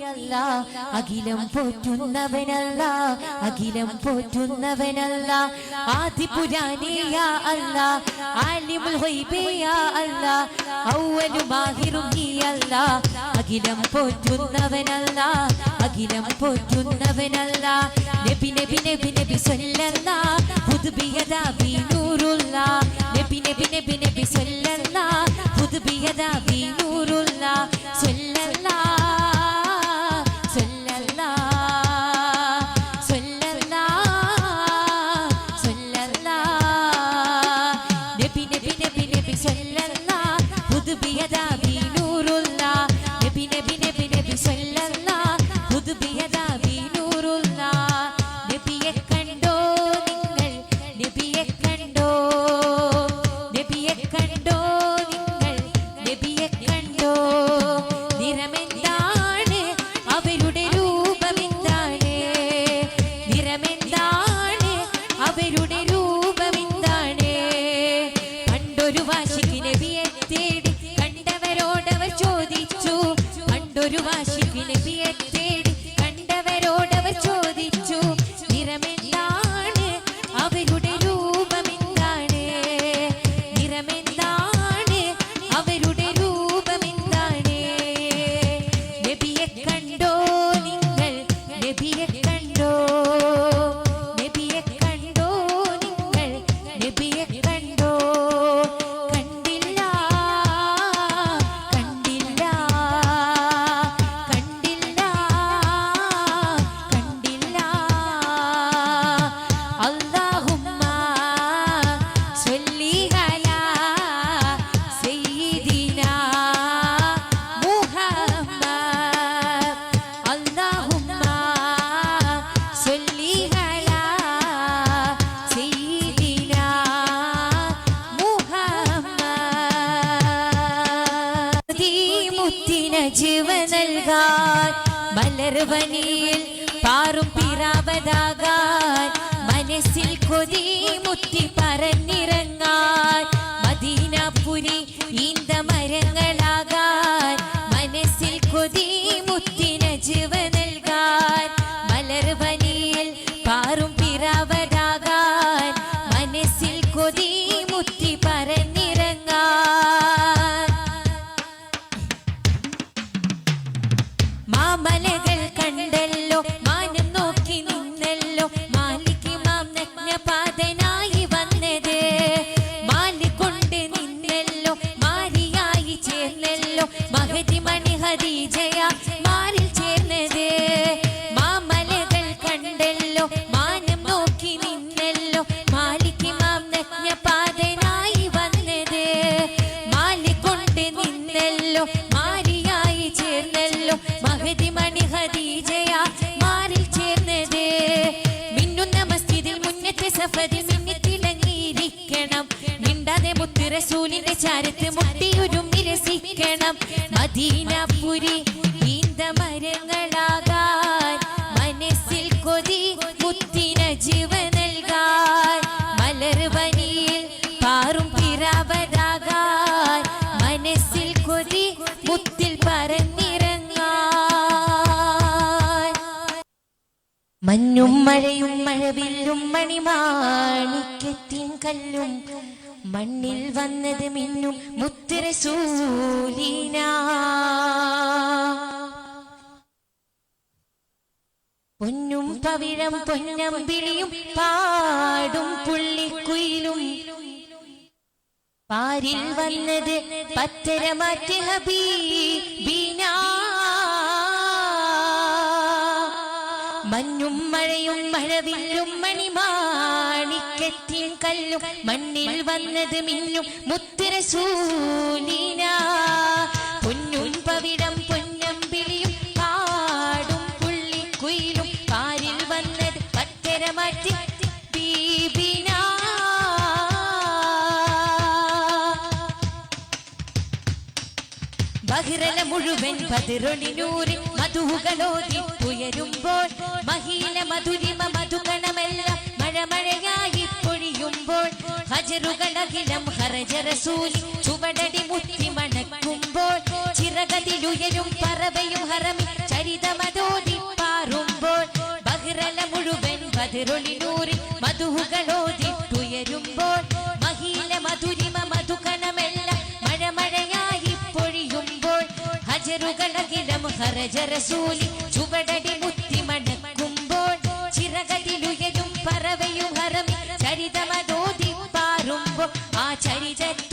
നീയല്ല അഖിലം പോറ്റുന്നവനല്ല അഖിലം പോറ്റുന്നവനല്ല ആദിപുരാനിയ അല്ല ആലിമുൽ ഗൈബിയ അല്ല അവ്വലും ആഖിറും നീയല്ല അഖിലം പോറ്റുന്നവനല്ല അഖിലം പോറ്റുന്നവനല്ല നബി നബി നബി നബി സല്ലല്ലാഹു ഖുദ്ബിയദാ ബി നൂറുല്ലാ നബി നബി നബി നബി സല്ലല്ലാഹു ഖുദ്ബിയദാ ബി നൂറുല്ലാ സല്ലല്ലാഹു മലർവനിയിൽ പാറും പിറാവതാകാൻ മനസ്സിൽ കൊതി മുത്തി പറന്നിറങ്ങാൻ മദീനപുരി ഈന്ത മരങ്ങളാകാൻ മനസ്സിൽ കൊതി മുത്തി നജ്വ നൽകാൻ മലർവനിയിൽ പാറും പിറാവതാകാൻ മനസ്സിൽ കൊതി മുത്തി പറന്നിറങ്ങാൻ മാമലകൾ കണ്ടല്ലോ മാനം നോക്കി നിന്നല്ലോ മാലിക്കിമാം നഗ്നപാതനായി വന്നത് മാലി കൊണ്ട് നിന്നല്ലോ മാരിയായി ചേർന്നല്ലോ മഹദി മണി ഖദീജയ മാറിൽ ചേർന്നത് മാമലകൾ കണ്ടല്ലോ മാനം നോക്കി നിന്നല്ലോ മാലിക്കിമാം നഗ്നപാതനായി വന്നത് മാലി കൊണ്ട് നിന്നല്ലോ മാരിയായി ചേർന്നല്ലോ മഹദി മണി ഖദീജയ മാറിൽ ചേർന്നത് മിന്നുന്ന മസ്ജിദിൽ മുന്നത്തെ സഫദിൽ മിന്നിത്തിളങ്ങിയിരിക്കണം മിണ്ടാതെ മുത്ത് റസൂലിന്റെ ചാരത്ത് മുട്ടിയൊരുമ്മി രസിക്കണം മദീനപുരി ഈന്ത മരങ്ങളാകാൻ മനസ്സിൽ കൊതി മുത്തി നജ്വ നൽകാൻ മലർവനിയിൽ പാറും പിറാവതാകാൻ മനസ്സിൽ കൊതി മുത്തിൽ പറന്നിറങ്ങാൻ മഞ്ഞും മഴയും മഴവില്ലും മണിമാണിക്യത്തിൻ കല്ലും മണ്ണിൽ വന്നത് മിന്നും മുത്ത് റസൂലിന പൊന്നും പവിഴം പൊന്നമ്പിളിയും പാടും പുള്ളിക്കുയിലും പാരിൽ വന്നത് പത്തരമാറ്റ ഹബീബിന മഞ്ഞും മഴയും മഴവില്ലും മണിമാണിക്യത്തിൻ കല്ലും മണ്ണിൽ വന്നത് മിന്നും മുത്ത് റസൂലിന പൊന്നും പവിഴം പൊന്നമ്പിളിയും പാടും പുള്ളിക്കുയിലും പാരിൽ വന്നത് പത്തരമാറ്റ ഹബീബിന ബഹിറല മുഴുവൻ ബദറൊളിനൂറി മധുകളോതി ഉയരുമ്പോൾ മഹീല മധുരിമ മധുകണമെല്ലാം മഴമഴയായി പൊഴിയുമ്പോൾ ഹജറുകളകിലം ഹറജ റസൂലി ചുവടടി മുത്തി മണക്കുമ്പോൾ ചിറകതിലുയരും പറവയും ഹറമി ചരിതമ ബദറൊളിനൂറിൽ മധുഹുകളോതിട്ടുയരുമ്പോൾ മഹീല മധുരിമ മധുകണമെല്ലാം മഴമഴയായി പൊഴിയുമ്പോൾ ഹജറുകളകിലം ഹറജ റസൂലി ചുവടടി മുത്തി മണക്കുമ്പോൾ ചിറകതിലുയരും പറവയും ഹറമി ചരിതമതോതി പാറുമ്പോൾ ആ ചരിചരി